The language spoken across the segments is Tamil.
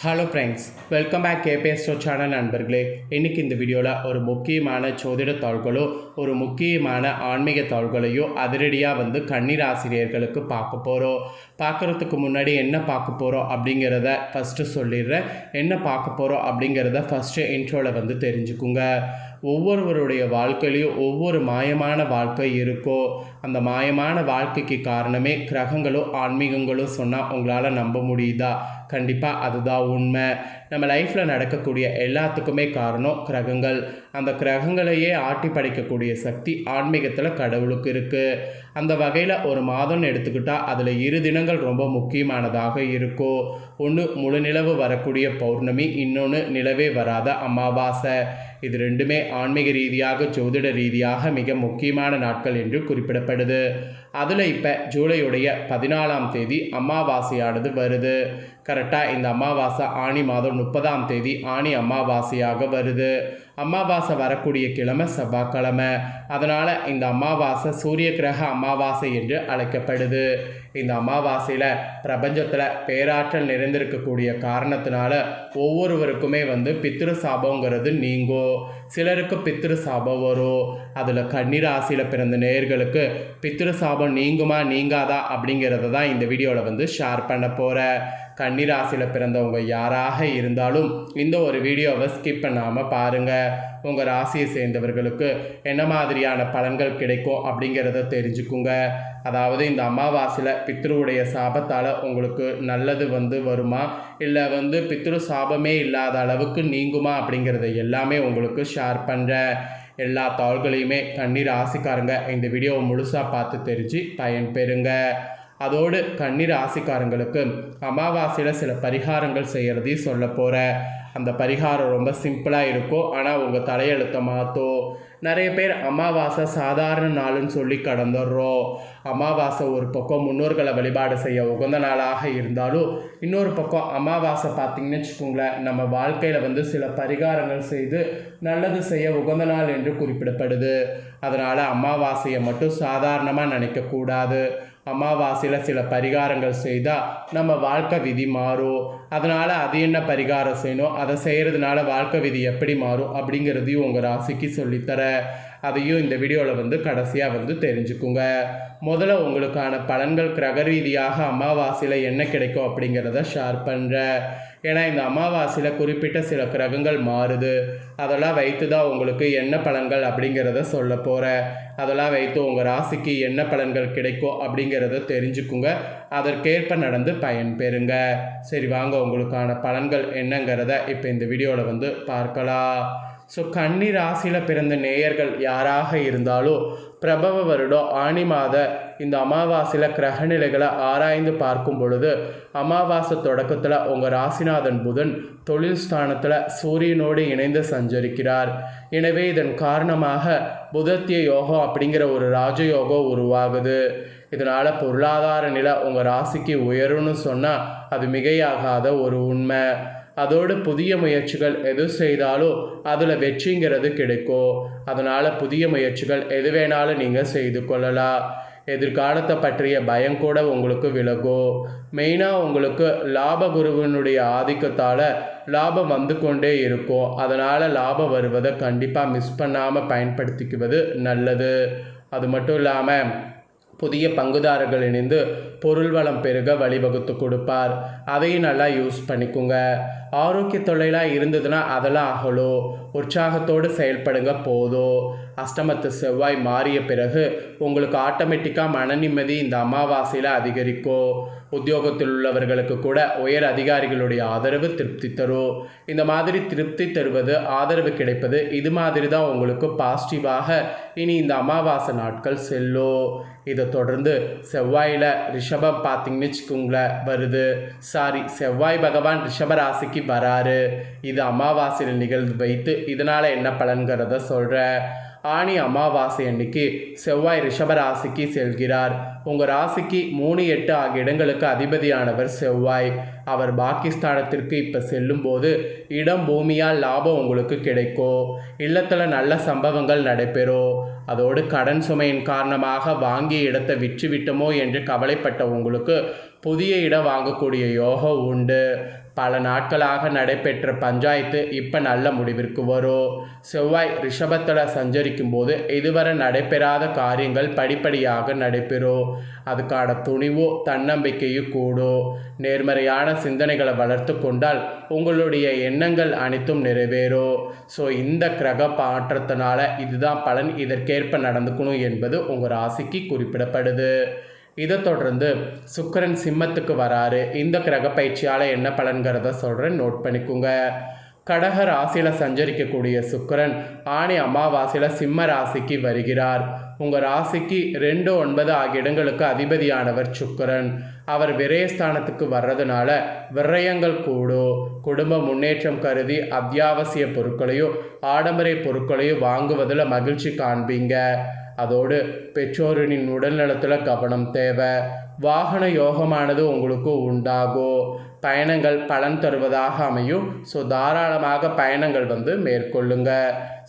Hello friends, welcome back KBS show channel நண்பர்களே. இன்றைக்கி இந்த வீடியோவில் ஒரு முக்கியமான ஜோதிட தாள்களோ ஒரு முக்கியமான ஆன்மீக தாள்களையோ அதிரடியாக கன்னி ராசினியர்களுக்கு பார்க்க போகிறோம். பார்க்குறதுக்கு முன்னாடி என்ன பார்க்க போகிறோம் அப்படிங்கிறத ஃபஸ்ட்டு சொல்லிடுறேன். என்ன பார்க்க போகிறோம் அப்படிங்கிறத ஃபஸ்ட்டு இன்ட்ரோவில் தெரிஞ்சுக்குங்க. ஒவ்வொருவருடைய வாழ்க்கையிலையும் ஒவ்வொரு மாயமான வாழ்க்கை இருக்கோ. அந்த மாயமான வாழ்க்கைக்கு காரணமே கிரகங்களும் ஆன்மீகங்களும் சொன்னால் உங்களால் நம்ப முடியுதா? கண்டிப்பாக அதுதான் உண்மை. நம்ம லைஃப்பில் நடக்கக்கூடிய எல்லாத்துக்குமே காரணம் கிரகங்கள். அந்த கிரகங்களையே ஆட்டி படைக்கக்கூடிய சக்தி ஆன்மீகத்தில் கடவுளுக்கு இருக்குது. அந்த வகையில் ஒரு மாதம்னு எடுத்துக்கிட்டால் அதில் 2 தினங்கள் ரொம்ப முக்கியமானதாக இருக்கும். ஒன்று முழு நிலவு வரக்கூடிய பௌர்ணமி, இன்னொன்று நிலவே வராத அமாவாசை. இது ரெண்டுமே ஆன்மீக ரீதியாக ஜோதிட ரீதியாக மிக முக்கியமான நாட்கள் என்று குறிப்பிடப்படுது. அதில் இப்போ ஜூலையுடைய 14ஆம் தேதி அமாவாசையானது வருது. கரெக்டாக இந்த அமாவாசை ஆனி மாதம் 30ஆம் தேதி ஆனி அமாவாசையாக வருது. அமாவாசை வரக்கூடிய கிழமை செவ்வாய்க்கிழமை. அதனால் இந்த அமாவாசை சூரிய கிரக அமாவாசை என்று அழைக்கப்படுது. இந்த அமாவாசையில் பிரபஞ்சத்தில் பேராற்றல் நிறைந்திருக்கக்கூடிய காரணத்தினால ஒவ்வொருவருக்குமே பித்ரு சாபங்கிறது நீங்கும். சிலருக்கு பித்ரு சாபம் வரும். அதில் கன்னி ராசியில் பிறந்த நேயர்களுக்கு பித்ரு சாபம் நீங்குமா நீங்காதா அப்படிங்கிறத தான் இந்த வீடியோவில் ஷேர் பண்ண போகிறேன். கன்னி ராசியில் பிறந்தவங்க யாராக இருந்தாலும் இந்த ஒரு வீடியோவை ஸ்கிப் பண்ணாமல் பாருங்கள். உங்கள் ராசியை சேர்ந்தவர்களுக்கு என்ன மாதிரியான பலன்கள் கிடைக்கும் அப்படிங்கிறத தெரிஞ்சுக்குங்க. அதாவது இந்த அமாவாசையில் பித்ருவுடைய சாபத்தால் உங்களுக்கு நல்லது வருமா, இல்லை பித்ரு சாபமே இல்லாத அளவுக்கு நீங்குமா அப்படிங்கிறத எல்லாமே உங்களுக்கு ஷேர் பண்ணுறேன். எல்லா தாள்களையுமே கன்னி ராசிக்காரங்க இந்த வீடியோவை முழுசாக பார்த்து தெரிஞ்சு பயன்பெறுங்க. அதோடு கன்னி ராசிக்காரங்களுக்கு அமாவாசையில் சில பரிகாரங்கள் செய்கிறதையும் சொல்ல போகிறேன். அந்த பரிகாரம் ரொம்ப சிம்பிளாக இருக்கும், ஆனால் உங்கள் தலையெழுத்தை மாற்றும். நிறைய பேர் அமாவாசை சாதாரண நாளுன்னு சொல்லி கடந்துடுறோம். அமாவாசை ஒரு பக்கம் முன்னோர்களை வழிபாடு செய்ய உகந்த நாளாக இருந்தாலும், இன்னொரு பக்கம் அமாவாசை பார்த்திங்கன்னு வச்சுக்கோங்களேன், நம்ம வாழ்க்கையில் சில பரிகாரங்கள் செய்து நல்லது செய்ய உகந்த நாள் என்று குறிப்பிடப்படுது. அதனால் அமாவாசையை மட்டும் சாதாரணமாக நினைக்கக்கூடாது. அமாவாசையில் சில பரிகாரங்கள் செய்தால் நம்ம வாழ்க்கை விதி மாறும். அதனால் அது என்ன பரிகாரம் செய்யணும், அதை செய்கிறதுனால வாழ்க்கை விதி எப்படி மாறும் அப்படிங்கிறதையும் உங்கள் ராசிக்கு சொல்லித்தர. அதையும் இந்த வீடியோவில் கடைசியாக தெரிஞ்சுக்குங்க. முதல்ல உங்களுக்கான பலன்கள் கிரக ரீதியாக அமாவாசையில் என்ன கிடைக்கும் அப்படிங்கிறத ஷேர் பண்ணுறேன். ஏன்னா இந்த அமாவாசையில் குறிப்பிட்ட சில கிரகங்கள் மாறுது. அதெல்லாம் வைத்து தான் உங்களுக்கு என்ன பலன்கள் அப்படிங்கிறத சொல்ல போகிறேன். அதெல்லாம் வைத்து உங்கள் ராசிக்கு என்ன பலன்கள் கிடைக்கும் அப்படிங்கிறத தெரிஞ்சுக்குங்க. அதற்கேற்ப நடந்து பயன்பெறுங்க. சரி வாங்க, உங்களுக்கான பலன்கள் என்னங்கிறத இப்போ இந்த வீடியோவில் பார்க்கலாம். ஸோ கன்னி ராசியில் பிறந்த நேயர்கள் யாராக இருந்தாலும் பிரபவ வருடம் ஆனி மாத இந்த அமாவாசையில் கிரகநிலைகளை ஆராய்ந்து பார்க்கும் பொழுது அமாவாசை தொடக்கத்தில் உங்கள் ராசிநாதன் புதன் தொழில் ஸ்தானத்தில் சூரியனோடு இணைந்து சஞ்சரிக்கிறார். எனவே இதன் காரணமாக புதத்திய யோகம் அப்படிங்கிற ஒரு ராஜயோகம் உருவாகுது. இதனால் பொருளாதார நிலை உங்கள் ராசிக்கு உயரும்னு சொன்னால் அது மிகையாகாத ஒரு உண்மை. அதோடு புதிய முயற்சிகள் எது செய்தாலும் அதில் வெற்றிங்கிறது கிடைக்கும். அதனால் புதிய முயற்சிகள் எது வேணாலும் நீங்கள் செய்து கொள்ளலாம். எதிர்காலத்தை பற்றிய பயம் கூட உங்களுக்கு விலகும். மெயினாக உங்களுக்கு லாபகுருவினுடைய ஆதிக்கத்தால் லாபம் கொண்டே இருக்கும். அதனால் லாபம் வருவதை கண்டிப்பாக மிஸ் பண்ணாமல் பயன்படுத்திக்குவது நல்லது. அது மட்டும் இல்லாமல் புதிய பங்குதாரர்கள் இணைந்து பொருள் வளம் பெருக வழிவகுத்து கொடுப்பார். அதையும் நல்லா யூஸ் பண்ணிக்கோங்க. ஆரோக்கிய தொல்லைலாம் இருந்ததுன்னா அதெல்லாம் அகலும். உற்சாகத்தோடு செயல்படுங்க போதும். அஷ்டமத்து செவ்வாய் மாறிய பிறகு உங்களுக்கு ஆட்டோமேட்டிக்காக மன நிம்மதி இந்த அமாவாசையில் அதிகரிக்கும். உத்தியோகத்தில் உள்ளவர்களுக்கு கூட உயர் அதிகாரிகளுடைய ஆதரவு திருப்தி தரும். இந்த மாதிரி திருப்தி தருவது, ஆதரவு கிடைப்பது, இது மாதிரி தான் உங்களுக்கு பாசிட்டிவாக இனி இந்த அமாவாசை நாட்கள் செல்லும். இதை தொடர்ந்து செவ்வாயில் ரிஷபம் பார்த்திங்கன்னு வச்சுக்கோங்களேன் வருது. செவ்வாய் பகவான் ரிஷப ராசிக்கு வராரு. இது அமாவாசையில் நிகழ்ந்து வைத்து இதனால் என்ன பலன்கிறத சொல்கிறேன். ஆனி அமாவாசை அன்னைக்கு செவ்வாய் ரிஷபராசிக்கு செல்கிறார். உங்கள் ராசிக்கு 3, 8 ஆகிய இடங்களுக்கு அதிபதியானவர் செவ்வாய். அவர் பாகிஸ்தானத்திற்கு இப்போ செல்லும்போது இடம் பூமியால் லாபம் உங்களுக்கு கிடைக்கும். இல்லத்தில் நல்ல சம்பவங்கள் நடைபெறும். அதோடு கடன் சுமையின் காரணமாக வாங்கிய இடத்தை விற்றுவிட்டோமோ என்று கவலைப்பட்ட உங்களுக்கு புதிய இடம் வாங்கக்கூடிய யோகம் உண்டு. பல நாட்களாக நடைபெற்ற பஞ்சாயத்து இப்போ நல்ல முடிவிற்கு வரும். செவ்வாய் ரிஷபத்தில் சஞ்சரிக்கும் போது இதுவரை நடைபெறாத காரியங்கள் படிப்படியாக நடைபெறும். அதுக்கான துணிவோ தன்னம்பிக்கையும் கூடும். நேர்மறையான சிந்தனைகளை வளர்த்து கொண்டால் உங்களுடைய எண்ணங்கள் அனைத்தும் நிறைவேறும். ஸோ இந்த கிரக மாற்றத்தினால இதுதான் பலன், இதற்கேற்ப நடந்துக்கணும் என்பது உங்கள் ராசிக்கு குறிப்பிடப்படுது. இதை தொடர்ந்து சுக்கிரன் சிம்மத்துக்கு வராரு. இந்த கிரக பயிற்சியால் என்ன பலன்கிறத சொல்கிறேன், நோட் பண்ணிக்கோங்க. கடக ராசியில் சஞ்சரிக்கக்கூடிய சுக்கிரன் ஆணி அமாவாசையில் சிம்ம ராசிக்கு வருகிறார். உங்கள் ராசிக்கு 2, 9 ஆகிய இடங்களுக்கு அதிபதியானவர் சுக்கிரன். அவர் விரயஸ்தானத்துக்கு வர்றதுனால விரயங்கள் கூடும். குடும்ப முன்னேற்றம் கருதி அத்தியாவசிய பொருட்களையோ ஆடம்பர பொருட்களையோ வாங்குவதில் மகிழ்ச்சி காண்பீங்க. அதோடு பெற்றோரின் உடல்நலத்தில் கவனம் தேவை. வாகன யோகமானது உங்களுக்கு உண்டாகும். பயணங்கள் பலன் தருவதாக அமையும். ஸோ தாராளமாக பயணங்கள் மேற்கொள்ளுங்க.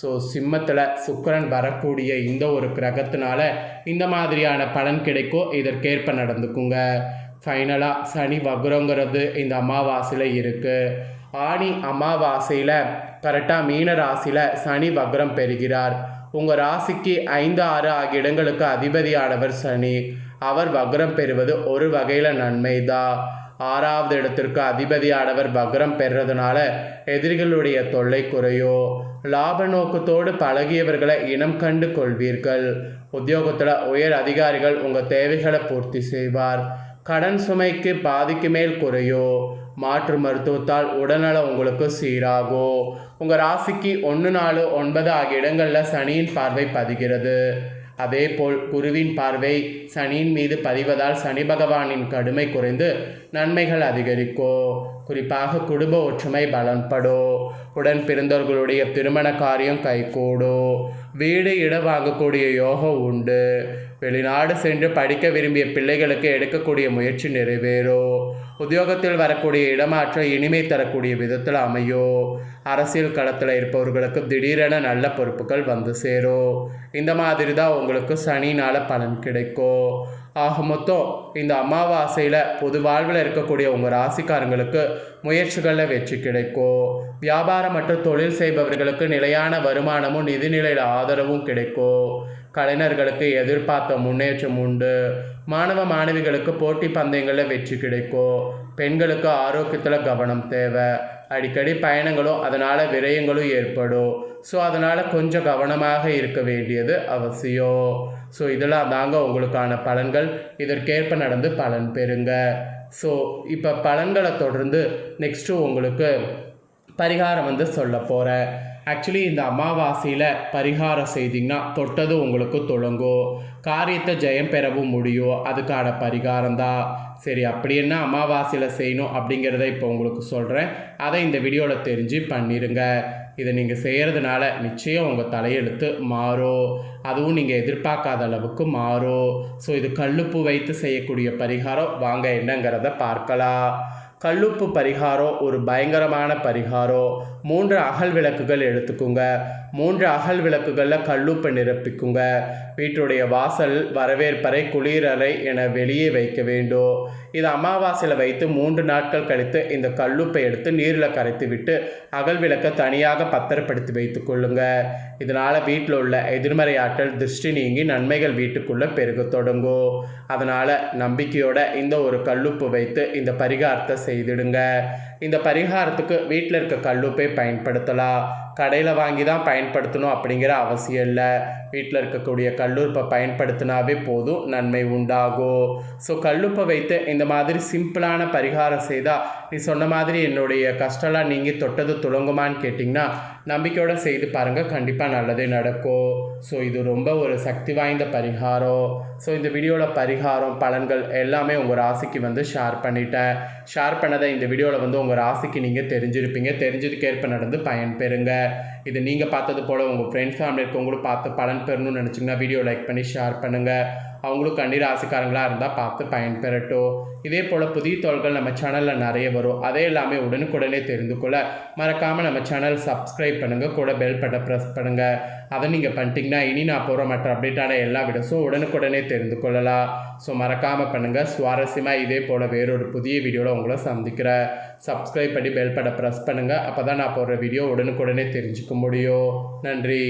ஸோ சிம்மத்தில் சுக்கிரன் வரக்கூடிய இந்த ஒரு கிரகத்தினால இந்த மாதிரியான பலன் கிடைக்கும். இதற்கேற்ப நடந்துக்குங்க. ஃபைனலாக சனி வக்ரங்கிறது இந்த அமாவாசையில் இருக்குது. ஆணி அமாவாசையில் கரெக்டாக மீன ராசியில் சனி வக்ரம் பெறுகிறார். உங்கள் ராசிக்கு 5, 6 ஆகிய இடங்களுக்கு அதிபதியானவர் சனி. அவர் வக்ரம் பெறுவது ஒரு வகையில் நன்மை தான். 6வது இடத்திற்கு அதிபதியானவர் வக்ரம் பெறுறதுனால எதிரிகளுடைய தொல்லை குறையோ. லாப நோக்கத்தோடு பழகியவர்களை இனம் கண்டு கொள்வீர்கள். உத்தியோகத்தில் உயர் அதிகாரிகள் உங்கள் தேவைகளை பூர்த்தி செய்வார். கடன் சுமைக்கு பாதிக்கு மேல் குறையோ. மாற்று மருத்துவத்தால் உடல்நலம் உங்களுக்கு சீராகும். உங்கள் ராசிக்கு 1, 4, 9 ஆகிய இடங்களில் சனியின் பார்வை பதிகிறது. அதேபோல் குருவின் பார்வை சனியின் மீது பதிவதால் சனி பகவானின் கடுமை குறைந்து நன்மைகள் அதிகரிக்கும். குறிப்பாக குடும்ப ஒற்றுமை பலன்படும். உடன் பிறந்தவர்களுடைய திருமண காரியம் கைகூடும். வீடு இடம் வாங்கக்கூடிய யோகம் உண்டு. வெளிநாடு சென்று படிக்க விரும்பிய பிள்ளைகளுக்கு எடுக்கக்கூடிய முயற்சி நிறைவேறும். உத்தியோகத்தில் வரக்கூடிய இடமாற்றம் இனிமை தரக்கூடிய விதத்தில் அமையும். அரசியல் களத்தில் இருப்பவர்களுக்கு திடீரென நல்ல பொறுப்புகள் வந்து சேரும். இந்த மாதிரி தான் உங்களுக்கு சனினால் பலன் கிடைக்கும். ஆக மொத்தம் இந்த அமாவாசையில் பொது வாழ்வில் இருக்கக்கூடிய உங்கள் ராசிக்காரங்களுக்கு முயற்சிகளில் வெற்றி கிடைக்கும். வியாபாரம் மற்றும் தொழில் செய்பவர்களுக்கு நிலையான வருமானமும் நிதிநிலையில் ஆதரவும் கிடைக்கும். கலைஞர்களுக்கு எதிர்பார்த்த முன்னேற்றம் உண்டு. மாணவ மாணவிகளுக்கு போட்டி பந்தயங்களில் வெற்றி கிடைக்கும். பெண்களுக்கு ஆரோக்கியத்தில் கவனம் தேவை. அடிக்கடி பயணங்களும் அதனால் விரயங்களும் ஏற்படும். ஸோ அதனால் கொஞ்சம் கவனமாக இருக்க வேண்டியது அவசியம். ஸோ இதெல்லாம் தாங்க உங்களுக்கான பலன்கள். இதற்கேற்ப நடந்து பலன் பெறுங்க. ஸோ இப்போ பலன்களை தொடர்ந்து நெக்ஸ்ட்டு உங்களுக்கு பரிகாரம் சொல்ல போகிறேன். ஆக்சுவலி இந்த அமாவாசையில் பரிகாரம் செய்திங்கன்னா தொட்டது உங்களுக்கு தொடங்கும். காரியத்தை ஜெயம் பெறவும் முடியும். அதுக்கான பரிகாரம் தான். சரி, அப்படி என்ன அமாவாசையில் செய்யணும் அப்படிங்கிறத இப்போ உங்களுக்கு சொல்கிறேன். அதை இந்த வீடியோவில் தெரிஞ்சு பண்ணிடுங்க. இதை நீங்கள் செய்கிறதுனால நிச்சயம் உங்கள் தலையெழுத்து மாறும். அதுவும் நீங்கள் எதிர்பார்க்காத அளவுக்கு மாறும். ஸோ இது கல்லுப்பு வைத்து செய்யக்கூடிய பரிகாரம். வாங்க என்னங்கிறத பார்க்கலாம். கல்லுப்பு பரிகாரம் ஒரு பயங்கரமான பரிகாரம். 3 அகல் விளக்குகள் எடுத்துக்குங்க. 3 அகல் விளக்குகளில் கல்லுப்பை நிரப்பிக்குங்க. வீட்டுடைய வாசல், வரவேற்பறை, குளிரறை என வெளியே வைக்க வேண்டும். இது அமாவாசையில் வைத்து 3 நாட்கள் கழித்து இந்த கல்லுப்பை எடுத்து நீரில் கரைத்து விட்டு அகல் விளக்கை தனியாக பத்திரப்படுத்தி வைத்து கொள்ளுங்க. இதனால் வீட்டில் உள்ள எதிர்மறை ஆற்றல் திருஷ்டி நீங்கி நன்மைகள் வீட்டுக்குள்ளே பெருக தொடங்கும். அதனால் நம்பிக்கையோட இந்த ஒரு கல்லுப்பு வைத்து இந்த பரிகாரத்தை செய்திடுங்க. இந்த பரிகாரத்துக்கு வீட்டில் இருக்க கல்லுப்பை பயன்படுத்தலாம். கடையில் வாங்கி தான் பயன்படுத்தணும் அப்படிங்கிற அவசியம் இல்லை. வீட்டில் இருக்கக்கூடிய கல்லுப்பை பயன்படுத்தினாவே போதும், நன்மை உண்டாகும். ஸோ கல்லுப்பை வைத்து இந்த மாதிரி சிம்பிளான பரிகாரம் செய்தால் நீ சொன்ன மாதிரி என்னுடைய கஷ்டம்லாம் நீங்கி தொட்டது துளங்குமான்னு கேட்டிங்கன்னா நம்பிக்கையோடு செய்து பாருங்கள், கண்டிப்பாக நல்லதே நடக்கும். ஸோ இது ரொம்ப ஒரு சக்தி வாய்ந்த பரிகாரம். ஸோ இந்த வீடியோவில் பரிகாரம் பலன்கள் எல்லாமே உங்கள் ராசிக்கு ஷேர் பண்ணிட்டேன். ஷேர் பண்ணதை இந்த வீடியோவில் உங்கள் ராசிக்கு நீங்கள் தெரிஞ்சிருப்பீங்க. தெரிஞ்சதுக்கேற்ப நடந்து பயன் பெறுங்க. இது நீங்கள் பார்த்தது போல் உங்கள் ஃப்ரெண்ட்ஸ் ஃபேமிலி இருக்கவங்களும் பார்த்து பலன் பெறணும்னு நினச்சிங்கன்னா வீடியோ லைக் பண்ணி ஷேர் பண்ணுங்கள். அவங்களும் கன்னி ராசிக்காரங்களாக இருந்தால் பார்த்து பயன்பெறட்டும். இதே போல் புதிய தகவல்கள் நம்ம சேனலில் நிறைய வரும். அதே எல்லாமே உடனுக்குடனே தெரிந்து கொள்ள மறக்காமல் நம்ம சேனல் சப்ஸ்கிரைப் பண்ணுங்கள், கூட பெல் பட்டனை ப்ரெஸ் பண்ணுங்கள். அதை நீங்கள் பண்ணிட்டீங்கன்னா இனி நான் போகிற மற்ற அப்டேட்டான எல்லா வீடியோஸும் உடனுக்குடனே தெரிந்து கொள்ளலாம். ஸோ மறக்காமல் பண்ணுங்கள். சுவாரஸ்யமாக இதே போல் வேறொரு புதிய வீடியோவில் உங்களை சந்திக்கிறேன். சப்ஸ்கிரைப் பண்ணி பெல் பட்டனை ப்ரெஸ் பண்ணுங்கள். அப்போ தான் நான் போடுற வீடியோ உடனுக்குடனே தெரிஞ்சுக்க முடியும். நன்றி.